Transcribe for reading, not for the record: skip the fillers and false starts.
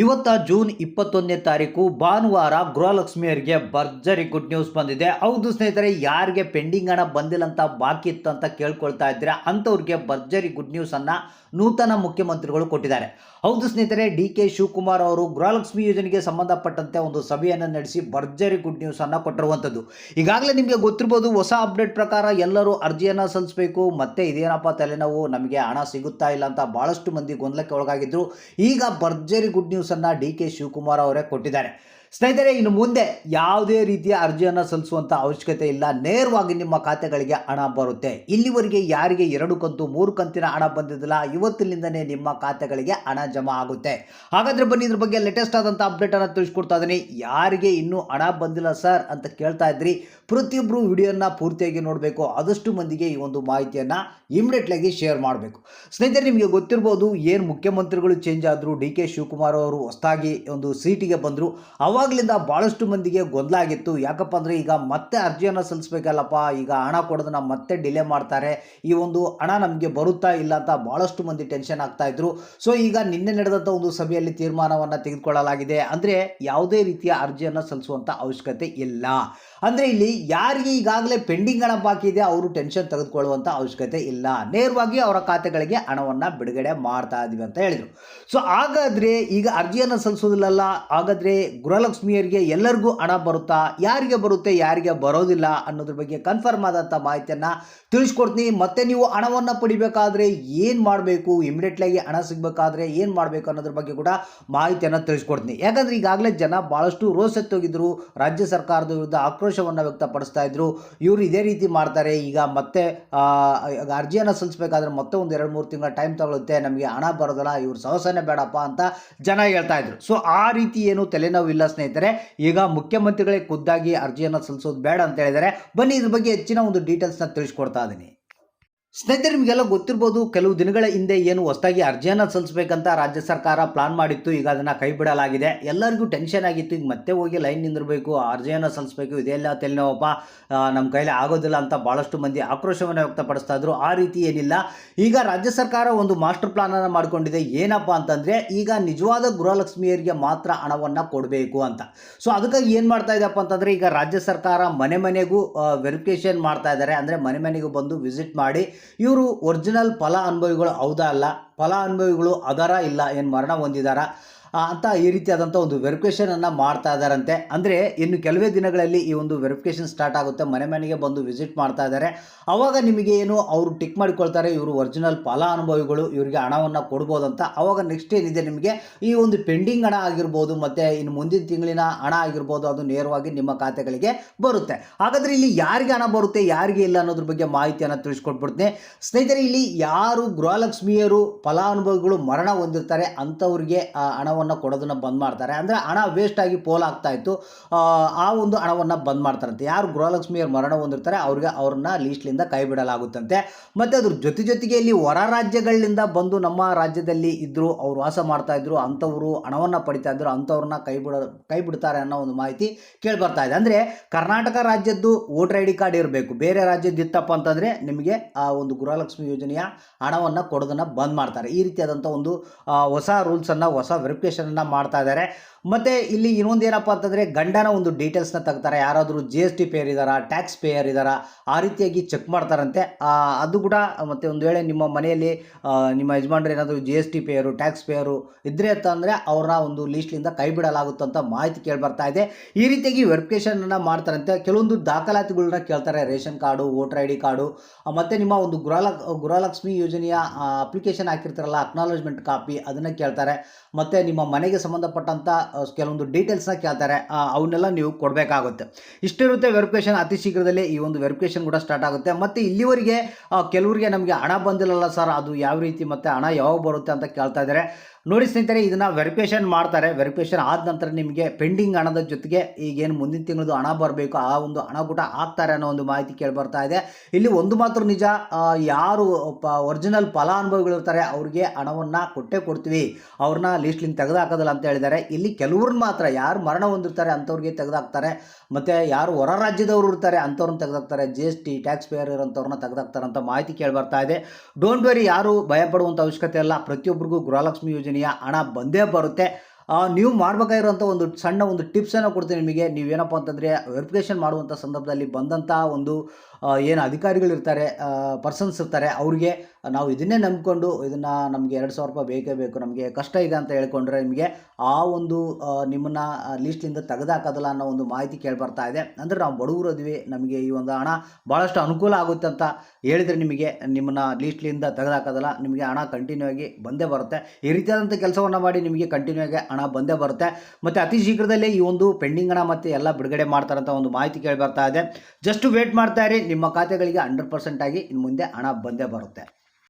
ಇವತ್ತ ಜೂನ್ 21ನೇ ತಾರೀಕು ಭಾನುವಾರ ಗೃಹಲಕ್ಷ್ಮಿಯರಿಗೆ ಭರ್ಜರಿ ಗುಡ್ ನ್ಯೂಸ್ ಬಂದಿದೆ. ಹೌದು ಸ್ನೇಹಿತರೆ, ಯಾರಿಗೆ ಪೆಂಡಿಂಗ್ ಹಣ ಬಂದಿಲ್ಲ ಅಂತ ಬಾಕಿ ಇತ್ತು ಅಂತ ಕೇಳ್ಕೊಳ್ತಾ ಇದ್ದೀರಾ ಅಂಥವ್ರಿಗೆ ಭರ್ಜರಿ ಗುಡ್ ನ್ಯೂಸ್ ಅನ್ನ ನೂತನ ಮುಖ್ಯಮಂತ್ರಿಗಳು ಕೊಟ್ಟಿದ್ದಾರೆ. ಹೌದು ಸ್ನೇಹಿತರೆ, ಡಿ ಕೆ ಶಿವಕುಮಾರ್ ಅವರು ಗೃಹಲಕ್ಷ್ಮಿ ಯೋಜನೆಗೆ ಸಂಬಂಧಪಟ್ಟಂತೆ ಒಂದು ಸಭೆಯನ್ನು ನಡೆಸಿ ಭರ್ಜರಿ ಗುಡ್ ನ್ಯೂಸ್ ಅನ್ನ ಕೊಟ್ಟಿರುವಂಥದ್ದು. ಈಗಾಗಲೇ ನಿಮಗೆ ಗೊತ್ತಿರಬಹುದು, ಹೊಸ ಅಪ್ಡೇಟ್ ಪ್ರಕಾರ ಎಲ್ಲರೂ ಅರ್ಜಿಯನ್ನು ಸಲ್ಲಿಸಬೇಕು. ಮತ್ತೆ ಇದೇನಪ್ಪ ತಲೆನೋವು, ನಮಗೆ ಹಣ ಸಿಗುತ್ತಾ ಇಲ್ಲ ಅಂತ ಬಹಳಷ್ಟು ಮಂದಿ ಗೊಂದಲಕ್ಕೆ ಒಳಗಾಗಿದ್ರು. ಈಗ ಭರ್ಜರಿ ಗುಡ್ ನ್ಯೂಸ್ ಅನ್ನ ಡಿ ಕೆ ಶಿವಕುಮಾರ್ ಅವರೇ ಕೊಟ್ಟಿದ್ದಾರೆ. ಸ್ನೇಹಿತರೆ, ಇನ್ನು ಮುಂದೆ ಯಾವುದೇ ರೀತಿಯ ಅರ್ಜಿಯನ್ನು ಸಲ್ಲಿಸುವಂಥ ಅವಶ್ಯಕತೆ ಇಲ್ಲ. ನೇರವಾಗಿ ನಿಮ್ಮ ಖಾತೆಗಳಿಗೆ ಹಣ ಬರುತ್ತೆ. ಇಲ್ಲಿವರೆಗೆ ಯಾರಿಗೆ 2 ಕಂತು 3 ಕಂತಿನ ಹಣ ಬಂದಿದ್ದಿಲ್ಲ, ಇವತ್ತಿನಿಂದನೇ ನಿಮ್ಮ ಖಾತೆಗಳಿಗೆ ಹಣ ಜಮಾ ಆಗುತ್ತೆ. ಹಾಗಾದ್ರೆ ಬನ್ನಿ, ಇದ್ರ ಬಗ್ಗೆ ಲೇಟೆಸ್ಟ್ ಆದಂಥ ಅಪ್ಡೇಟ್ ಅನ್ನು ತಿಳಿಸ್ಕೊಡ್ತಾ ಇದ್ದೀನಿ. ಯಾರಿಗೆ ಇನ್ನೂ ಹಣ ಬಂದಿಲ್ಲ ಸರ್ ಅಂತ ಕೇಳ್ತಾ ಇದ್ರಿ, ಪ್ರತಿಯೊಬ್ಬರು ವಿಡಿಯೋನ ಪೂರ್ತಿಯಾಗಿ ನೋಡಬೇಕು. ಆದಷ್ಟು ಮಂದಿಗೆ ಈ ಒಂದು ಮಾಹಿತಿಯನ್ನು ಇಮಿಡಿಯೇಟ್ಲಾಗಿ ಶೇರ್ ಮಾಡಬೇಕು. ಸ್ನೇಹಿತರೆ, ನಿಮಗೆ ಗೊತ್ತಿರ್ಬೋದು, ಏನು ಮುಖ್ಯಮಂತ್ರಿಗಳು ಚೇಂಜ್ ಆದರು, ಡಿ ಕೆ ಶಿವಕುಮಾರ್ ಅವರು ಹೊಸದಾಗಿ ಒಂದು ಸೀಟಿಗೆ ಬಂದರು. ಅವಾಗಲಿಂದ ಭಾಳಷ್ಟು ಮಂದಿಗೆ ಗೊಂದಲ ಆಗಿತ್ತು. ಯಾಕಪ್ಪ ಅಂದರೆ ಈಗ ಮತ್ತೆ ಅರ್ಜಿಯನ್ನು ಸಲ್ಲಿಸಬೇಕಲ್ಲಪ್ಪ, ಈಗ ಹಣ ಕೊಡೋದನ್ನ ಮತ್ತೆ ಡಿಲೇ ಮಾಡ್ತಾರೆ, ಈ ಒಂದು ಹಣ ನಮಗೆ ಬರುತ್ತಾ ಇಲ್ಲ ಅಂತ ಭಾಳಷ್ಟು ಮಂದಿ ಟೆನ್ಷನ್ ಆಗ್ತಾ ಇದ್ರು. ಸೊ ಈಗ ನಿನ್ನೆ ನಡೆದಂಥ ಒಂದು ಸಭೆಯಲ್ಲಿ ತೀರ್ಮಾನವನ್ನು ತೆಗೆದುಕೊಳ್ಳಲಾಗಿದೆ. ಅಂದರೆ ಯಾವುದೇ ರೀತಿಯ ಅರ್ಜಿಯನ್ನು ಸಲ್ಲಿಸುವಂಥ ಅವಶ್ಯಕತೆ ಇಲ್ಲ. ಅಂದರೆ ಇಲ್ಲಿ ಯಾರಿಗೆ ಈಗಾಗಲೇ ಪೆಂಡಿಂಗ್ ಹಣ ಬಾಕಿ ಇದೆ ಅವರು ಟೆನ್ಷನ್ ತೆಗೆದುಕೊಳ್ಳುವಂಥ ಅವಶ್ಯಕತೆ ಇಲ್ಲ. ನೇರವಾಗಿ ಅವರ ಖಾತೆಗಳಿಗೆ ಹಣವನ್ನು ಬಿಡುಗಡೆ ಮಾಡ್ತಾ ಇದ್ದೀವಿ ಅಂತ ಹೇಳಿದರು. ಸೊ ಹಾಗಾದರೆ ಈಗ ಅರ್ಜಿಯನ್ನು ಸಲ್ಲಿಸೋದಿಲ್ಲಲ್ಲ, ಹಾಗಾದರೆ ಗೃಹಲಕ್ಷ್ಮಿಯರಿಗೆ ಎಲ್ಲರಿಗೂ ಹಣ ಬರುತ್ತಾ, ಯಾರಿಗೆ ಬರುತ್ತೆ ಯಾರಿಗೆ ಬರೋದಿಲ್ಲ ಅನ್ನೋದ್ರ ಬಗ್ಗೆ ಕನ್ಫರ್ಮ್ ಆದಂಥ ಮಾಹಿತಿಯನ್ನು ತಿಳಿಸ್ಕೊಡ್ತೀನಿ. ಮತ್ತು ನೀವು ಹಣವನ್ನು ಪಡಿಬೇಕಾದ್ರೆ ಏನು ಮಾಡಬೇಕು, ಇಮಿಡಿಯೇಟ್ಲಾಗಿ ಹಣ ಸಿಗಬೇಕಾದ್ರೆ ಏನು ಮಾಡಬೇಕು ಅನ್ನೋದ್ರ ಬಗ್ಗೆ ಕೂಡ ಮಾಹಿತಿಯನ್ನು ತಿಳಿಸ್ಕೊಡ್ತೀನಿ. ಯಾಕಂದರೆ ಈಗಾಗಲೇ ಜನ ಭಾಳಷ್ಟು ರೋಸೆತ್ತೋಗಿದ್ರು, ರಾಜ್ಯ ಸರ್ಕಾರದ ವಿರುದ್ಧ ಆಕ್ರೋಶವನ್ನು ವ್ಯಕ್ತಪಡಿಸ್ತಾ ಇದ್ರು. ಇವರು ಇದೇ ರೀತಿ ಮಾಡ್ತಾರೆ, ಈಗ ಮತ್ತೆ ಅರ್ಜಿಯನ್ನು ಸಲ್ಲಿಸಬೇಕಾದ್ರೆ ಮತ್ತೆ ಒಂದು 2-3 ತಿಂಗಳ ಟೈಮ್ ತಗೊಳುತ್ತೆ, ನಮಗೆ ಹಣ ಬರೋದಲ್ಲ, ಇವ್ರು ಸಹಸನೆ ಬೇಡಪ್ಪ ಅಂತ ಜನ ಹೇಳ್ತಾ ಇದ್ರು. ಸೊ ಆ ರೀತಿ ಏನು ತಲೆನೋವು ಇಲ್ಲ ಸ್ನೇಹಿತರೆ. ಈಗ ಮುಖ್ಯಮಂತ್ರಿಗಳೇ ಖುದ್ದಾಗಿ ಅರ್ಜಿಯನ್ನು ಸಲ್ಲಿಸೋದು ಬೇಡ ಅಂತ ಹೇಳಿದರೆ, ಬನ್ನಿ ಇದ್ರ ಬಗ್ಗೆ ಹೆಚ್ಚಿನ ಒಂದು ಡೀಟೇಲ್ಸ್ನ ತಿಳಿಸ್ಕೊಡ್ತಾ ಇದ್ದೀನಿ. ಸ್ನೇಹಿತರೆ, ನಿಮಗೆಲ್ಲ ಗೊತ್ತಿರ್ಬೋದು, ಕೆಲವು ದಿನಗಳ ಹಿಂದೆ ಏನು ಹೊಸದಾಗಿ ಅರ್ಜಿಯನ್ನು ಸಲ್ಲಿಸಬೇಕಂತ ರಾಜ್ಯ ಸರ್ಕಾರ ಪ್ಲಾನ್ ಮಾಡಿತ್ತು. ಈಗ ಅದನ್ನು ಕೈ ಬಿಡಲಾಗಿದೆ. ಎಲ್ಲರಿಗೂ ಟೆನ್ಷನ್ ಆಗಿತ್ತು, ಈಗ ಮತ್ತೆ ಹೋಗಿ ಲೈನ್ ನಿಂದಿರಬೇಕು, ಅರ್ಜಿಯನ್ನು ಸಲ್ಲಿಸಬೇಕು, ಇದೆಲ್ಲ ತಲೆನೋವಪ್ಪ, ನಮ್ಮ ಕೈಲಿ ಆಗೋದಿಲ್ಲ ಅಂತ ಭಾಳಷ್ಟು ಮಂದಿ ಆಕ್ರೋಶವನ್ನು ವ್ಯಕ್ತಪಡಿಸ್ತಾ ಇದ್ರು. ಆ ರೀತಿ ಏನಿಲ್ಲ. ಈಗ ರಾಜ್ಯ ಸರ್ಕಾರ ಒಂದು ಮಾಸ್ಟರ್ ಪ್ಲಾನನ್ನು ಮಾಡಿಕೊಂಡಿದೆ. ಏನಪ್ಪ ಅಂತಂದರೆ, ಈಗ ನಿಜವಾದ ಗೃಹಲಕ್ಷ್ಮಿಯರಿಗೆ ಮಾತ್ರ ಹಣವನ್ನು ಕೊಡಬೇಕು ಅಂತ. ಸೊ ಅದಕ್ಕಾಗಿ ಏನು ಮಾಡ್ತಾ ಇದೆಯಪ್ಪ ಅಂತಂದರೆ, ಈಗ ರಾಜ್ಯ ಸರ್ಕಾರ ಮನೆ ಮನೆಗೂ ವೆರಿಫಿಕೇಷನ್ ಮಾಡ್ತಾ ಇದ್ದಾರೆ. ಅಂದರೆ ಮನೆ ಮನೆಗೂ ಬಂದು ವಿಸಿಟ್ ಮಾಡಿ ಇವರು ಒರಿಜಿನಲ್ ಫಲಾನುಭವಿಗಳು ಹೌದಾ ಅಲ್ಲ, ಫಲಾನುಭವಿಗಳು ಅದರ ಇಲ್ಲ, ಏನು ಮರಣ ಹೊಂದಿದಾರ ಅಂತ ಈ ರೀತಿಯಾದಂಥ ಒಂದು ವೆರಿಫಿಕೇಷನನ್ನು ಮಾಡ್ತಾ ಇದ್ದಾರಂತೆ. ಅಂದರೆ ಇನ್ನು ಕೆಲವೇ ದಿನಗಳಲ್ಲಿ ಈ ಒಂದು ವೆರಿಫಿಕೇಷನ್ ಸ್ಟಾರ್ಟ್ ಆಗುತ್ತೆ. ಮನೆ ಮನೆಗೆ ಬಂದು ವಿಸಿಟ್ ಮಾಡ್ತಾ ಇದ್ದಾರೆ. ಆವಾಗ ನಿಮಗೆ ಏನು ಅವರು ಟಿಕ್ ಮಾಡಿಕೊಳ್ತಾರೆ, ಇವರು ಒರಿಜಿನಲ್ ಫಲಾನುಭವಿಗಳು, ಇವರಿಗೆ ಹಣವನ್ನು ಕೊಡ್ಬೋದಂತ. ಆವಾಗ ನೆಕ್ಸ್ಟ್ ಏನಿದೆ, ನಿಮಗೆ ಈ ಒಂದು ಪೆಂಡಿಂಗ್ ಹಣ ಆಗಿರ್ಬೋದು, ಮತ್ತು ಇನ್ನು ಮುಂದಿನ ತಿಂಗಳಿನ ಹಣ ಆಗಿರ್ಬೋದು, ಅದು ನೇರವಾಗಿ ನಿಮ್ಮ ಖಾತೆಗಳಿಗೆ ಬರುತ್ತೆ. ಹಾಗಾದರೆ ಇಲ್ಲಿ ಯಾರಿಗೆ ಹಣ ಬರುತ್ತೆ ಯಾರಿಗೆ ಇಲ್ಲ ಅನ್ನೋದ್ರ ಬಗ್ಗೆ ಮಾಹಿತಿಯನ್ನು ತಿಳಿಸ್ಕೊಟ್ಬಿಡ್ತೀನಿ. ಸ್ನೇಹಿತರೆ, ಇಲ್ಲಿ ಯಾರು ಗೃಹಲಕ್ಷ್ಮಿಯರು ಫಲಾನುಭವಿಗಳು ಮರಣ ಹೊಂದಿರ್ತಾರೆ ಅಂಥವ್ರಿಗೆ ಹಣ ಕೊಡೋದನ್ನ ಬಂದ್ ಮಾಡ್ತಾರೆ. ಅಂದರೆ ಹಣ ವೇಸ್ಟ್ ಆಗಿ ಪೋಲ್ ಆಗ್ತಾ ಇತ್ತು, ಆ ಒಂದು ಹಣವನ್ನು ಬಂದ್ ಮಾಡ್ತಾರಂತೆ. ಯಾರು ಗೃಹಲಕ್ಷ್ಮಿಯರು ಮರಣ ಹೊಂದಿರ್ತಾರೆ ಅವ್ರನ್ನ ಲೀಸ್ಟ್ಲಿಂದ ಕೈ ಬಿಡಲಾಗುತ್ತಂತೆ. ಮತ್ತು ಅದ್ರ ಜೊತೆಗೆ ಇಲ್ಲಿ ಹೊರ ರಾಜ್ಯಗಳಿಂದ ಬಂದು ನಮ್ಮ ರಾಜ್ಯದಲ್ಲಿ ಇದ್ದರು, ಅವ್ರು ವಾಸ ಮಾಡ್ತಾ ಇದ್ರು, ಅಂಥವರು ಹಣವನ್ನು ಪಡಿತಾ ಇದ್ರು, ಅಂಥವ್ರನ್ನ ಕೈ ಬಿಡ್ತಾರೆ ಅನ್ನೋ ಒಂದು ಮಾಹಿತಿ ಕೇಳಿ ಬರ್ತಾ ಇದೆ. ಅಂದರೆ ಕರ್ನಾಟಕ ರಾಜ್ಯದ್ದು ವೋಟರ್ ID ಕಾರ್ಡ್ ಇರಬೇಕು, ಬೇರೆ ರಾಜ್ಯದ್ದು ಇತ್ತಪ್ಪ ಅಂತಂದರೆ ನಿಮಗೆ ಆ ಒಂದು ಗೃಹಲಕ್ಷ್ಮಿ ಯೋಜನೆಯ ಹಣವನ್ನು ಕೊಡೋದನ್ನು ಬಂದ್ ಮಾಡ್ತಾರೆ. ಈ ರೀತಿಯಾದಂಥ ಒಂದು ಹೊಸ ರೂಲ್ಸನ್ನು, ಹೊಸ ವೆರಿಫಿಕೇಷನ್ ಮಾಡ್ತಾ ಇದ್ದಾರೆ. ಮತ್ತು ಇಲ್ಲಿ ಇನ್ನೊಂದು ಏನಪ್ಪ ಅಂತಂದರೆ, ಗಂಡನ ಒಂದು ಡೀಟೇಲ್ಸ್ನ ತೆಗ್ತಾರೆ. ಯಾರಾದರೂ GST ಪೇಯರ್ ಇದ್ದಾರಾ, ಟ್ಯಾಕ್ಸ್ ಪೇಯರ್ ಇದ್ದಾರಾ, ಆ ರೀತಿಯಾಗಿ ಚೆಕ್ ಮಾಡ್ತಾರಂತೆ. ಅದು ಕೂಡ ಮತ್ತು ಒಂದು ವೇಳೆ ನಿಮ್ಮ ಮನೆಯಲ್ಲಿ ನಿಮ್ಮ ಯಜಮಾನ್ರು ಏನಾದರೂ GST ಪೇಯರು, ಟ್ಯಾಕ್ಸ್ ಪೇಯರು ಇದ್ದರೆ ಅಂತಂದರೆ ಅವ್ರನ್ನ ಒಂದು ಲೀಸ್ಟ್ಲಿಂದ ಕೈ ಬಿಡಲಾಗುತ್ತಂತ ಮಾಹಿತಿ ಕೇಳಿ ಬರ್ತಾ ಇದೆ. ಈ ರೀತಿಯಾಗಿ ವೆರಿಫಿಕೇಷನನ್ನು ಮಾಡ್ತಾರಂತೆ. ಕೆಲವೊಂದು ದಾಖಲಾತಿಗಳನ್ನ ಕೇಳ್ತಾರೆ, ration card, voter ID card, ಮತ್ತು ನಿಮ್ಮ ಒಂದು ಗೃಹಲಕ್ಷ್ಮಿ ಯೋಜನೆಯ ಅಪ್ಲಿಕೇಶನ್ ಹಾಕಿರ್ತಾರಲ್ಲ, ಅಕ್ನಾಲಜ್ಮೆಂಟ್ ಕಾಪಿ, ಅದನ್ನು ಕೇಳ್ತಾರೆ. ಮತ್ತು ನಿಮ್ಮ ಮನೆಗೆ ಸಂಬಂಧಪಟ್ಟಂಥ ಕೆಲವೊಂದು ಡೀಟೇಲ್ಸ್ನ ಕೇಳ್ತಾರೆ, ಅವನ್ನೆಲ್ಲ ನೀವು ಕೊಡಬೇಕಾಗುತ್ತೆ. ಇಷ್ಟಿರುತ್ತೆ ವೆರಿಫಿಕೇಷನ್. ಅತಿ ಶೀಘ್ರದಲ್ಲೇ ಈ ಒಂದು ವೆರಿಫಿಕೇಷನ್ ಕೂಡ ಸ್ಟಾರ್ಟ್ ಆಗುತ್ತೆ. ಮತ್ತು ಇಲ್ಲಿವರೆಗೆ ಕೆಲವರಿಗೆ ನಮಗೆ ಹಣ ಬಂದಿಲ್ಲಲ್ಲ ಸರ್, ಅದು ಯಾವ ರೀತಿ ಮತ್ತು ಹಣ ಯಾವಾಗ ಬರುತ್ತೆ ಅಂತ ಕೇಳ್ತಾ ಇದ್ದಾರೆ. ನೋಡಿ ಸ್ನೇಹಿತರೆ, ಇದನ್ನು ವೆರಿಫಿಕೇಷನ್ ಮಾಡ್ತಾರೆ. ವೆರಿಫಿಕೇಷನ್ ಆದ ನಂತರ ನಿಮಗೆ ಪೆಂಡಿಂಗ್ ಹಣದ ಜೊತೆಗೆ ಈಗೇನು ಮುಂದಿನ ತಿಂಗಳದು ಹಣ ಬರಬೇಕು, ಆ ಒಂದು ಹಣ ಕೂಡ ಹಾಕ್ತಾರೆ ಅನ್ನೋ ಒಂದು ಮಾಹಿತಿ ಕೇಳಿ ಬರ್ತಾ ಇದೆ. ಇಲ್ಲಿ ಒಂದು ಮಾತ್ರ ನಿಜ, ಯಾರು ಒರಿಜಿನಲ್ ಫಲಾನುಭವಿಗಳು ಇರ್ತಾರೆ ಅವ್ರಿಗೆ ಹಣವನ್ನು ಕೊಡ್ತೀವಿ, ಅವ್ರನ್ನ ಲೀಸ್ಟ್ಲಿಂದ ತೆಗೆದುಹಾಕೋದಿಲ್ಲ ಅಂತ ಹೇಳಿದ್ದಾರೆ. ಇಲ್ಲಿ ಕೆಲವ್ರನ್ನ ಮಾತ್ರ, ಯಾರು ಮರಣ ಹೊಂದಿರ್ತಾರೆ ಅಂಥವ್ರಿಗೆ ತೆಗೆದುಹಾಕ್ತಾರೆ, ಮತ್ತು ಯಾರು ಹೊರ ರಾಜ್ಯದವರು ಇರ್ತಾರೆ ಅಂಥವ್ರನ್ನ ತೆಗೆದುಹಾಕ್ತಾರೆ, GST ಟ್ಯಾಕ್ಸ್ ಪೇಯರ್ ಇರೋಂಥವ್ರನ್ನ ತೆಗೆದುಹಾಕ್ತಾರೆ ಅಂತ ಮಾಹಿತಿ ಕೇಳಿ ಬರ್ತಾ ಇದೆ. ಡೋಂಟ್ ವೆರಿ, ಯಾರು ಭಯಪಡುವಂಥ ಅವಶ್ಯಕತೆ ಇಲ್ಲ. ಪ್ರತಿಯೊಬ್ಬರಿಗೂ ಗೃಹಲಕ್ಷ್ಮಿ ಯೋಜನೆಯ ಹಣ ಬಂದೇ ಬರುತ್ತೆ. ನೀವು ಮಾಡಬೇಕಾಗಿರುವಂಥ ಒಂದು ಸಣ್ಣ ಒಂದು ಟಿಪ್ಸನ್ನು ಕೊಡ್ತೀನಿ ನಿಮಗೆ. ನೀವೇನಪ್ಪ ಅಂತಂದರೆ ವೆರಿಫಿಕೇಷನ್ ಮಾಡುವಂಥ ಸಂದರ್ಭದಲ್ಲಿ ಬಂದಂಥ ಒಂದು ಏನು ಅಧಿಕಾರಿಗಳಿರ್ತಾರೆ, ಪರ್ಸನ್ಸ್ ಇರ್ತಾರೆ, ಅವ್ರಿಗೆ ನಾವು ಇದನ್ನೇ ನಂಬಿಕೊಂಡು ಇದನ್ನು ನಮಗೆ 2,000 ರೂಪಾಯಿ ಬೇಕೇ ಬೇಕು, ನಮಗೆ ಕಷ್ಟ ಇದೆ ಅಂತ ಹೇಳ್ಕೊಂಡ್ರೆ ನಿಮಗೆ ಆ ಒಂದು ನಿಮ್ಮನ್ನು ಲೀಸ್ಟಿಂದ ತೆಗೆದಾಕೋದಿಲ್ಲ ಅನ್ನೋ ಒಂದು ಮಾಹಿತಿ ಕೇಳಿಬರ್ತಾ ಇದೆ. ಅಂದರೆ ನಾವು ಬಡವರು ಇದ್ವಿ, ನಮಗೆ ಈ ಒಂದು ಹಣ ಭಾಳಷ್ಟು ಅನುಕೂಲ ಆಗುತ್ತೆ ಅಂತ ಹೇಳಿದರೆ ನಿಮಗೆ ನಿಮ್ಮನ್ನು ಲೀಸ್ಟ್ಲಿಂದ ತೆಗೆದಾಕೋದಿಲ್ಲ, ನಿಮಗೆ ಹಣ ಕಂಟಿನ್ಯೂ ಆಗಿ ಬಂದೇ ಬರುತ್ತೆ. ಈ ರೀತಿಯಾದಂಥ ಕೆಲಸವನ್ನು ಮಾಡಿ ನಿಮಗೆ ಕಂಟಿನ್ಯೂ ಆಗಿ ಹಣ ಬಂದೇ ಬರುತ್ತೆ. ಮತ್ತು ಅತಿ ಶೀಘ್ರದಲ್ಲೇ ಈ ಒಂದು ಪೆಂಡಿಂಗ್ ಹಣ ಮತ್ತು ಎಲ್ಲ ಬಿಡುಗಡೆ ಮಾಡ್ತಾರಂಥ ಒಂದು ಮಾಹಿತಿ ಕೇಳಿ ಬರ್ತಾ ಇದೆ. ಜಸ್ಟ್ ವೇಟ್ ಮಾಡ್ತಾ ಇರಿ, ನಿಮ್ಮ ಖಾತೆಗಳಿಗೆ 100% ಆಗಿ ಇನ್ನು ಮುಂದೆ ಹಣ ಬಂದೇ ಬರುತ್ತೆ.